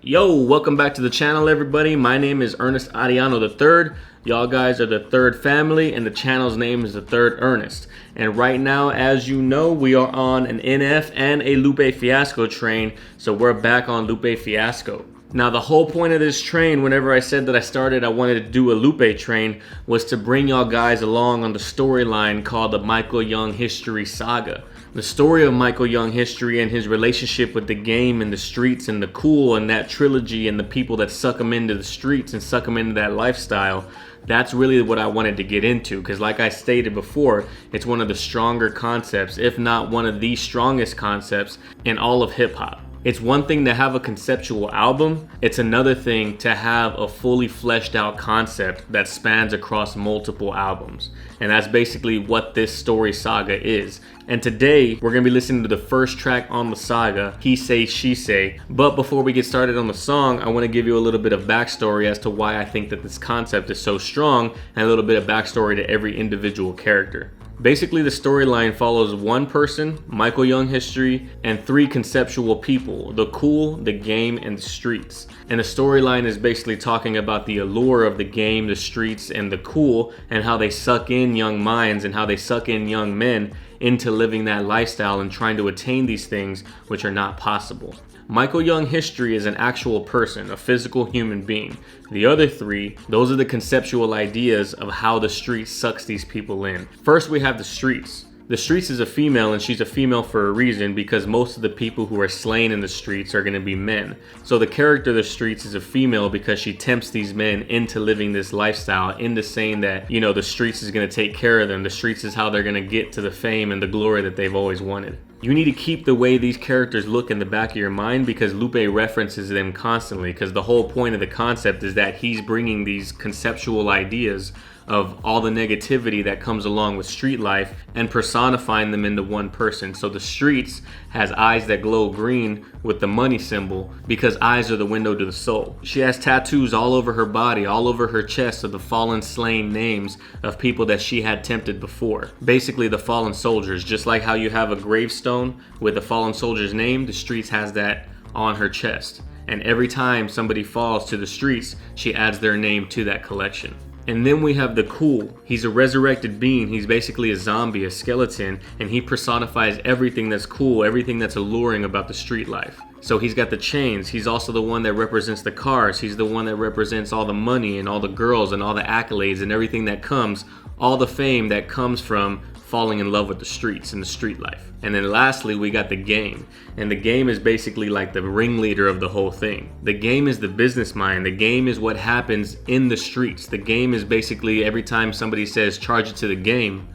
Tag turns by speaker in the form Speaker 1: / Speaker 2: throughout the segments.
Speaker 1: Yo, welcome back to the channel, everybody. My name is Ernest Ariano III. Y'all guys are the third family, and the channel's name is TheThirdErnest. And right now, as you know, we are on an NF and a Lupe Fiasco train, so we're back on Lupe Fiasco. Now, the whole point of this train, whenever I said that I wanted to do a Lupe train, was to bring y'all guys along on the storyline called the Michael Young History Saga. The story of Michael Young history and his relationship with the game and the streets and the cool and that trilogy and the people that suck him into the streets and suck him into that lifestyle. That's really what I wanted to get into, because like I stated before, it's one of the stronger concepts, if not one of the strongest concepts in all of hip hop. It's one thing to have a conceptual album, it's another thing to have a fully fleshed out concept that spans across multiple albums. And that's basically what this story saga is. And today, we're gonna be listening to the first track on the saga, He Say, She Say. But before we get started on the song, I wanna give you a little bit of backstory as to why I think that this concept is so strong, and a little bit of backstory to every individual character. Basically, the storyline follows one person, Michael Young history, and three conceptual people, the cool, the game, and the streets. And the storyline is basically talking about the allure of the game, the streets, and the cool, and how they suck in young minds and how they suck in young men into living that lifestyle and trying to attain these things which are not possible. Michael Young history is an actual person, a physical human being. The other three, those are the conceptual ideas of how the streets sucks these people in. First, we have the streets. The streets is a female, and she's a female for a reason, because most of the people who are slain in the streets are going to be men. So the character of the streets is a female because she tempts these men into living this lifestyle, into saying that, you know, the streets is going to take care of them. The streets is how they're going to get to the fame and the glory that they've always wanted. You need to keep the way these characters look in the back of your mind, because Lupe references them constantly, because the whole point of the concept is that he's bringing these conceptual ideas of all the negativity that comes along with street life and personifying them into one person. So the streets has eyes that glow green with the money symbol, because eyes are the window to the soul. She has tattoos all over her body, all over her chest, of the fallen slain names of people that she had tempted before. Basically the fallen soldiers. Just like how you have a gravestone with a fallen soldier's name, the streets has that on her chest. And every time somebody falls to the streets, she adds their name to that collection. And then we have the cool. He's a resurrected being. He's basically a zombie, a skeleton, and he personifies everything that's cool, everything that's alluring about the street life. So he's got the chains. He's also the one that represents the cars. He's the one that represents all the money and all the girls and all the accolades and everything that comes, all the fame that comes from falling in love with the streets and the street life. And then lastly, we got the game. And the game is basically like the ringleader of the whole thing. The game is the business mind. The game is what happens in the streets. The game is basically every time somebody says charge it to the game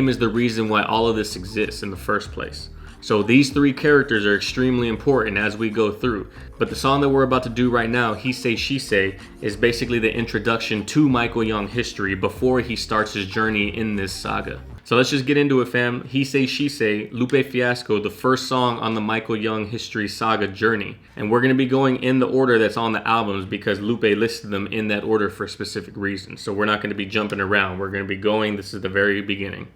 Speaker 1: is the reason why all of this exists in the first place. So these three characters are extremely important as we go through. But the song that we're about to do right now, He Say, She Say, is basically the introduction to Michael Young history before he starts his journey in this saga. So let's just get into it, fam. He Say, She Say, Lupe Fiasco, the first song on the Michael Young history saga journey. And we're going to be going in the order that's on the albums, because Lupe listed them in that order for specific reasons. So we're not going to be jumping around. We're going to be going, this is the very beginning.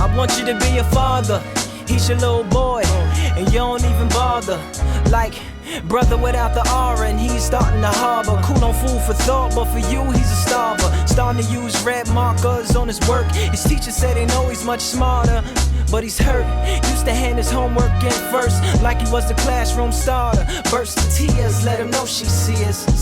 Speaker 2: I want you to be a father, he's your little boy, and you don't even bother. Like brother without the aura, and he's starting to harbor. Cool on food for thought, but for you he's a starver. Starting to use red markers on his work. His teacher said they know he's much smarter, but he's hurt. Used to hand his homework in first, like he was the classroom starter. Burst of tears, let him know she sees us.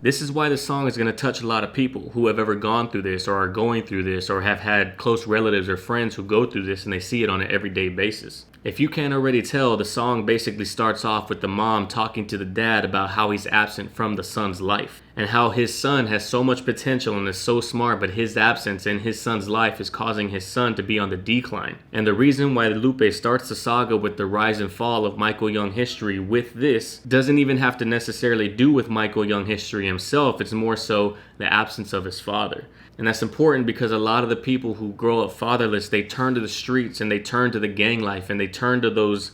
Speaker 1: This is why the song is going to touch a lot of people who have ever gone through this, or are going through this, or have had close relatives or friends who go through this and they see it on an everyday basis. If you can't already tell, the song basically starts off with the mom talking to the dad about how he's absent from the son's life. and how his son has so much potential and is so smart, but his absence in his son's life is causing his son to be on the decline. And the reason why Lupe starts the saga with the rise and fall of Michael Young history with this doesn't even have to necessarily do with Michael Young history himself. It's more so the absence of his father. And that's important because a lot of the people who grow up fatherless, they turn to the streets and they turn to the gang life and they turn to those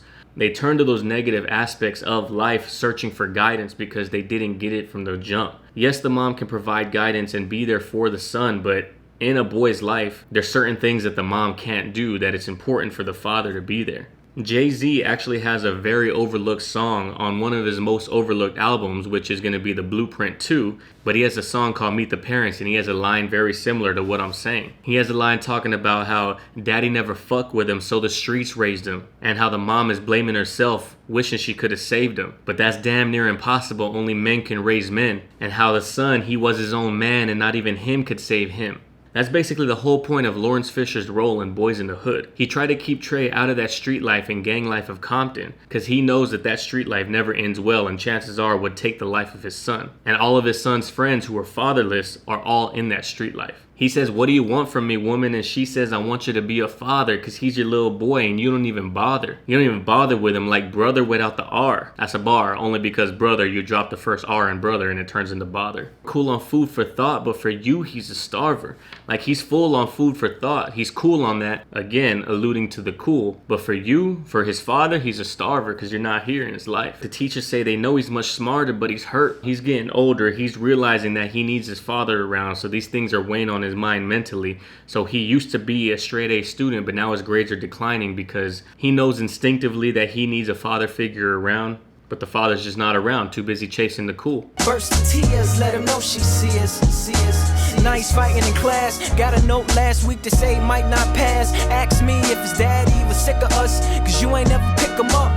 Speaker 1: negative aspects of life, searching for guidance because they didn't get it from the jump. Yes, the mom can provide guidance and be there for the son, but in a boy's life, there's certain things that the mom can't do that it's important for the father to be there. Jay-Z actually has a very overlooked song on one of his most overlooked albums, which is going to be The Blueprint 2, but he has a song called Meet the Parents, and he has a line very similar to what I'm saying. He has a line talking about how daddy never fucked with him, so the streets raised him, and how the mom is blaming herself, wishing she could have saved him. But that's damn near impossible, only men can raise men, and how the son, he was his own man, and not even him could save him. That's basically the whole point of Lawrence Fisher's role in Boys in the Hood. He tried to keep Trey out of that street life and gang life of Compton because he knows that that street life never ends well and chances are would take the life of his son. And all of his son's friends who are fatherless are all in that street life. He says, "What do you want from me, woman?" And she says, "I want you to be a father because he's your little boy and you don't even bother. You don't even bother with him, like brother without the R." That's a bar, only because brother, you drop the first R in brother and it turns into bother. Cool on food for thought, but for you, he's a starver. Like he's full on food for thought. He's cool on that, again, alluding to the cool. But for you, for his father, he's a starver because you're not here in his life. The teachers say they know he's much smarter, but he's hurt. He's getting older. He's realizing that he needs his father around, so these things are weighing on his mind mentally. So he used to be a straight A student, but now his grades are declining because he knows instinctively that he needs a father figure around, but the father's just not around, too busy chasing the cool.
Speaker 2: Burst of tears, let him know she see us. Nice fighting in class, got a note last week to say might not pass. Asked me if his daddy was sick of us, cause you ain't never pick him up.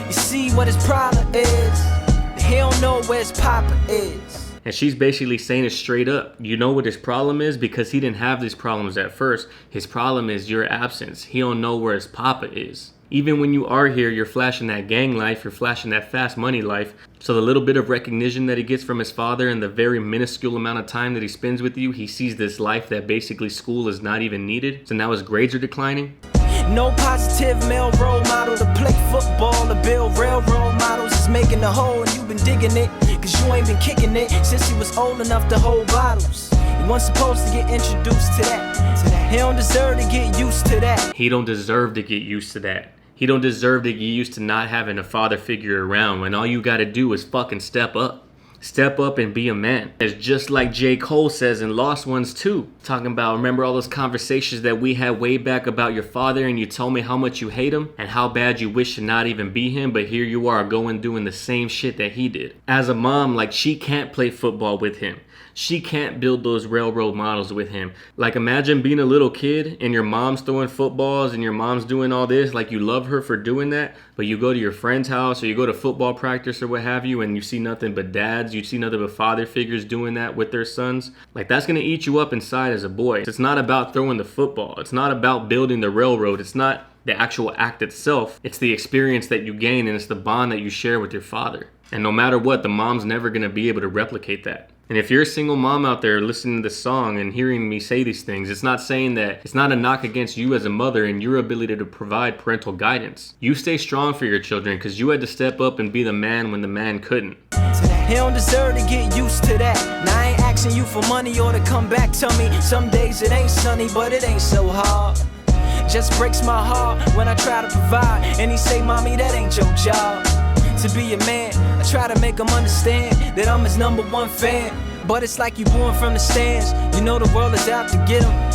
Speaker 2: You see what his problem is, he don't know where his papa is.
Speaker 1: And she's basically saying it straight up. You know what his problem is? Because he didn't have these problems at first. His problem is your absence. He don't know where his papa is. Even when you are here, you're flashing that gang life, you're flashing that fast money life. So the little bit of recognition that he gets from his father and the very minuscule amount of time that he spends with you, he sees this life that basically school is not even needed. So now his grades are declining.
Speaker 2: No positive male role model to play football, to build railroad models. Is making a hole and you've been digging it, cause you ain't been kicking it since he was old enough to hold bottles. He wasn't supposed to get introduced to that. He don't deserve to get used to that.
Speaker 1: He don't deserve to get used to that. He don't deserve to get used to not having a father figure around when all you gotta do is fucking step up. Step up and be a man. It's just like J. Cole says in Lost Ones 2. Talking about, remember all those conversations that we had way back about your father and you told me how much you hate him and how bad you wish to not even be him, but here you are going doing the same shit that he did. As a mom, like she can't play football with him. She can't build those railroad models with him. Like imagine being a little kid and your mom's throwing footballs and your mom's doing all this, like you love her for doing that, but you go to your friend's house or you go to football practice or what have you and you see nothing but dads, you see nothing but father figures doing that with their sons. Like that's gonna eat you up inside as a boy. It's not about throwing the football. It's not about building the railroad. It's not the actual act itself. It's the experience that you gain and it's the bond that you share with your father. And no matter what, the mom's never gonna be able to replicate that. And if you're a single mom out there listening to this song and hearing me say these things, it's not saying that it's not a knock against you as a mother and your ability to provide parental guidance. You stay strong for your children because you had to step up and be the man when the man couldn't.
Speaker 2: He don't deserve to get used to that. Now I ain't asking you for money or to come back to me. Some days it ain't sunny, but it ain't so hard. Just breaks my heart when I try to provide and he say, "Mommy, that ain't your job to be a man." I try to make him understand that I'm his #1 fan, but it's like you booing from the stands. You know the world is out to get him,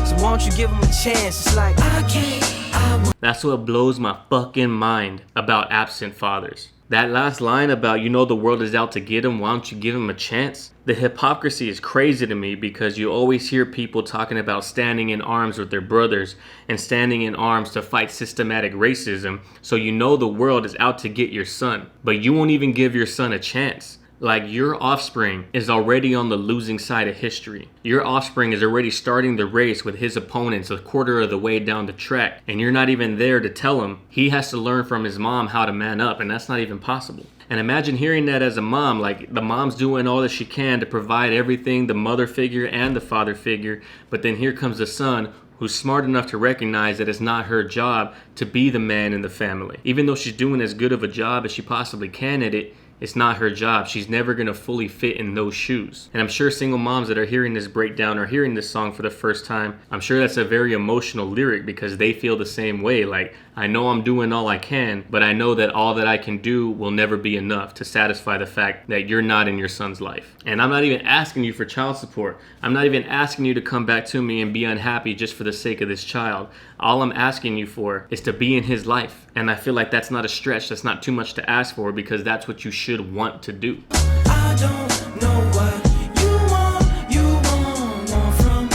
Speaker 2: so why don't you give him a chance? It's like I can't.
Speaker 1: That's what blows my fucking mind about absent fathers. That last line about you know the world is out to get him, why don't you give him a chance? The hypocrisy is crazy to me because you always hear people talking about standing in arms with their brothers and standing in arms to fight systematic racism, so you know the world is out to get your son, but you won't even give your son a chance. Like, your offspring is already on the losing side of history. Your offspring is already starting the race with his opponents a quarter of the way down the track, and you're not even there to tell him. He has to learn from his mom how to man up, and that's not even possible. And imagine hearing that as a mom. Like, the mom's doing all that she can to provide everything, the mother figure and the father figure, but then here comes the son who's smart enough to recognize that it's not her job to be the man in the family. Even though she's doing as good of a job as she possibly can at it, it's not her job. She's never going to fully fit in those shoes. And I'm sure single moms that are hearing this breakdown or hearing this song for the first time, I'm sure that's a very emotional lyric because they feel the same way. Like, I know I'm doing all I can, but I know that all that I can do will never be enough to satisfy the fact that you're not in your son's life. And I'm not even asking you for child support. I'm not even asking you to come back to me and be unhappy just for the sake of this child. All I'm asking you for is to be in his life. And I feel like that's not a stretch. That's not too much to ask for because that's what you should want to do.
Speaker 2: I don't know what you want from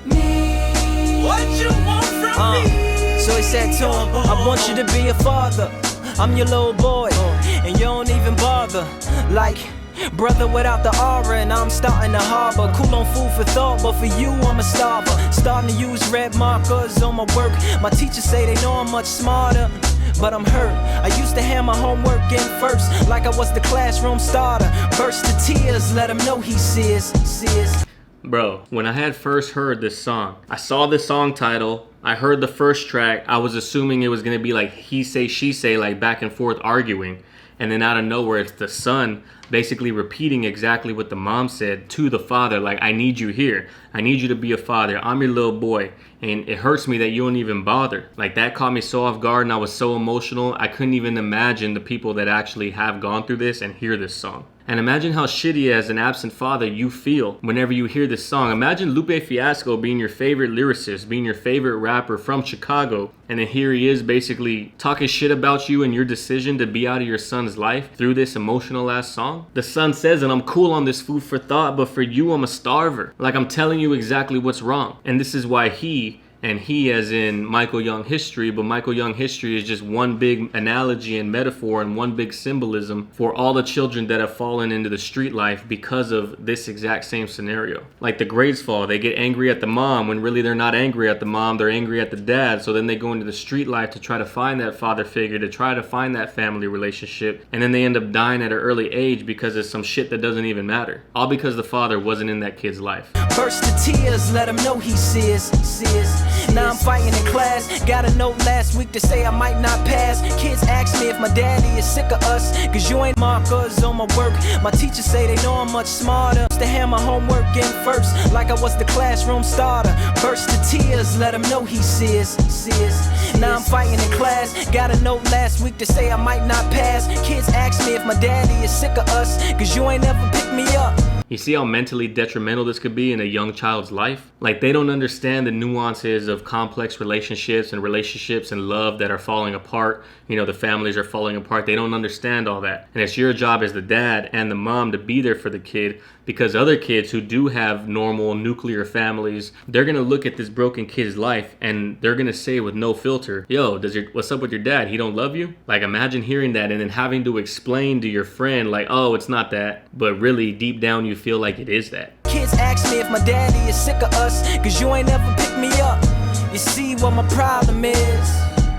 Speaker 2: me. What you want from me? So he said to him, I want you to be a father. I'm your little boy, and you don't even bother. Like, brother without the aura, and I'm starting to harbor. Cool on food for thought, but for you I'm a starver. Starting to use red markers on my work. My teachers say they know I'm much smarter, but I'm hurt. I used to hand my homework in first, like I was the classroom starter. Burst to tears, let him know he sees.
Speaker 1: Bro, when I had first heard this song, I saw the song title, I heard the first track, I was assuming it was gonna be like he say, she say, like back and forth arguing. And then out of nowhere, it's the son basically repeating exactly what the mom said to the father. Like, I need you here. I need you to be a father. I'm your little boy. And it hurts me that you don't even bother. Like, that caught me so off guard and I was so emotional. I couldn't even imagine the people that actually have gone through this and hear this song. And imagine how shitty as an absent father you feel whenever you hear this song. Imagine Lupe Fiasco being your favorite lyricist, being your favorite rapper from Chicago, and then here he is basically talking shit about you and your decision to be out of your son's life through this emotional ass song. The son says, and I'm cool on this food for thought, but for you I'm a starver. Like, I'm telling you exactly what's wrong. And this is why he as in Michael Young history, but Michael Young history is just one big analogy and metaphor and one big symbolism for all the children that have fallen into the street life because of this exact same scenario. Like, the grades fall, they get angry at the mom when really they're not angry at the mom, they're angry at the dad. So then they go into the street life to try to find that father figure, to try to find that family relationship, and then they end up dying at an early age because of some shit that doesn't even matter. All because the father wasn't in that kid's life.
Speaker 2: Burst to tears, let him know he sees. Now I'm fighting in class. Got a note last week to say I might not pass. Kids ask me if my daddy is sick of us, cause you ain't markers on my work. My teachers say they know I'm much smarter. To hand my homework in first, like I was the classroom starter. Burst to tears, let him know he sees. Now I'm fighting in class. Got a note last week to say I might not pass. Kids ask me if my daddy is sick of us, cause you ain't never picked me up.
Speaker 1: You see how mentally detrimental this could be in a young child's life? Like, they don't understand the nuances of complex relationships and love that are falling apart. You know, the families are falling apart. They don't understand all that. And it's your job as the dad and the mom to be there for the kid, because other kids who do have normal nuclear families, they're gonna look at this broken kid's life and they're gonna say with no filter, yo, what's up with your dad? He don't love you? Like, imagine hearing that and then having to explain to your friend like, oh, it's not that, but really deep down you feel like it is that.
Speaker 2: Kids ask me if my daddy is sick of us, cause you ain't never picked me up. You see what my problem is?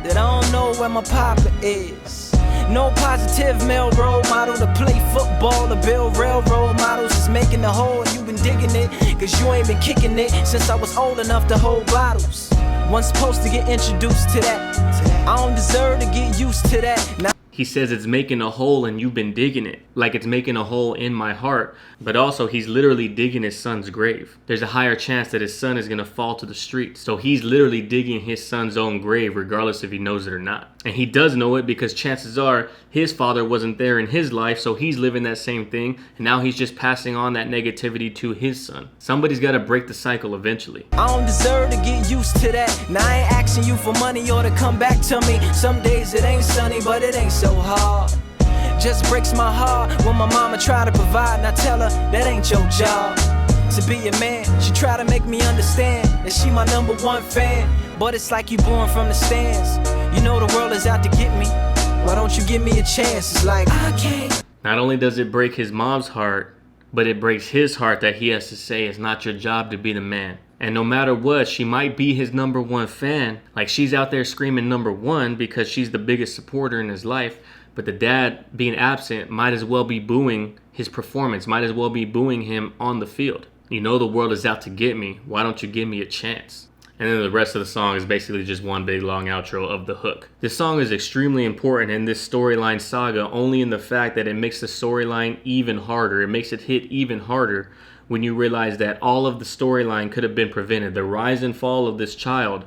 Speaker 2: That I don't know where my papa is. No positive male role model to play football, to build railroad models. Is making the hole and you been digging it, cause you ain't been kicking it since I was old enough to hold bottles. Wasn't supposed to get introduced to that. I don't deserve to get used to that. Now
Speaker 1: he says it's making a hole and you've been digging it. Like, it's making a hole in my heart. But also, he's literally digging his son's grave. There's a higher chance that his son is going to fall to the streets. So he's literally digging his son's own grave, regardless if he knows it or not. And he does know it because chances are his father wasn't there in his life, so he's living that same thing. And now he's just passing on that negativity to his son. Somebody's got to break the cycle eventually.
Speaker 2: I don't deserve to get used to that. Now I ain't asking you for money or to come back to me. Some days it ain't sunny, but it ain't so hard. Just breaks my heart when my mama try to provide and I tell her that ain't your job. To be a man, she try to make me understand that she my #1 fan. But it's like you born from the stands. You know the world is out to get me. Why don't you give me a chance? It's like I can't.
Speaker 1: Not only does it break his mom's heart, but it breaks his heart that he has to say it's not your job to be the man. And no matter what, she might be his number one fan. Like, she's out there screaming number one because she's the biggest supporter in his life. But the dad being absent might as well be booing his performance, might as well be booing him on the field. You know the world is out to get me. Why don't you give me a chance? And then the rest of the song is basically just one big long outro of the hook. This song is extremely important in this storyline saga only in the fact that it makes the storyline even harder. It makes it hit even harder when you realize that all of the storyline could have been prevented. The rise and fall of this child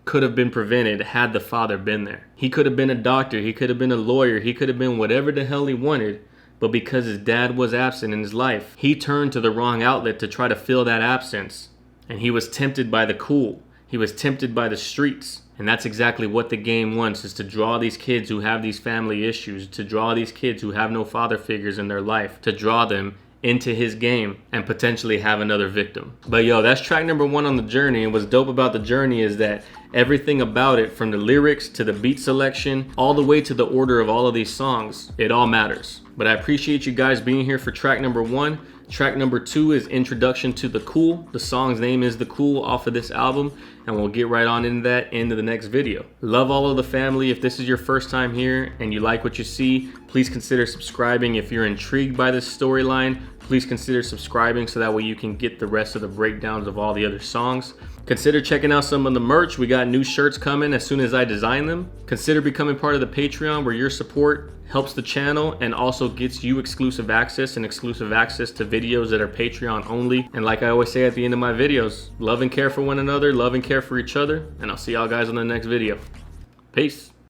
Speaker 1: could have been prevented had the father been there. He could have been a doctor, he could have been a lawyer, he could have been whatever the hell he wanted, but because his dad was absent in his life, he turned to the wrong outlet to try to fill that absence. And he was tempted by the cool. He was tempted by the streets. And that's exactly what the game wants, is to draw these kids who have these family issues, to draw these kids who have no father figures in their life, to draw them into his game and potentially have another victim. But yo, that's track number 1 on the journey. And what's dope about the journey is that everything about it, from the lyrics to the beat selection, all the way to the order of all of these songs, it all matters. But I appreciate you guys being here for track number 1. Track number 2 is Introduction to The Cool. The song's name is The Cool off of this album, and we'll get right on into that into the next video. Love all of the family. If this is your first time here and you like what you see, please consider subscribing. If you're intrigued by this storyline, please consider subscribing so that way you can get the rest of the breakdowns of all the other songs. Consider checking out some of the merch. We got new shirts coming as soon as I design them. Consider becoming part of the Patreon, where your support helps the channel and also gets you exclusive access to videos that are Patreon only. And like I always say at the end of my videos, love and care for one another, love and care for each other, and I'll see y'all guys on the next video. Peace.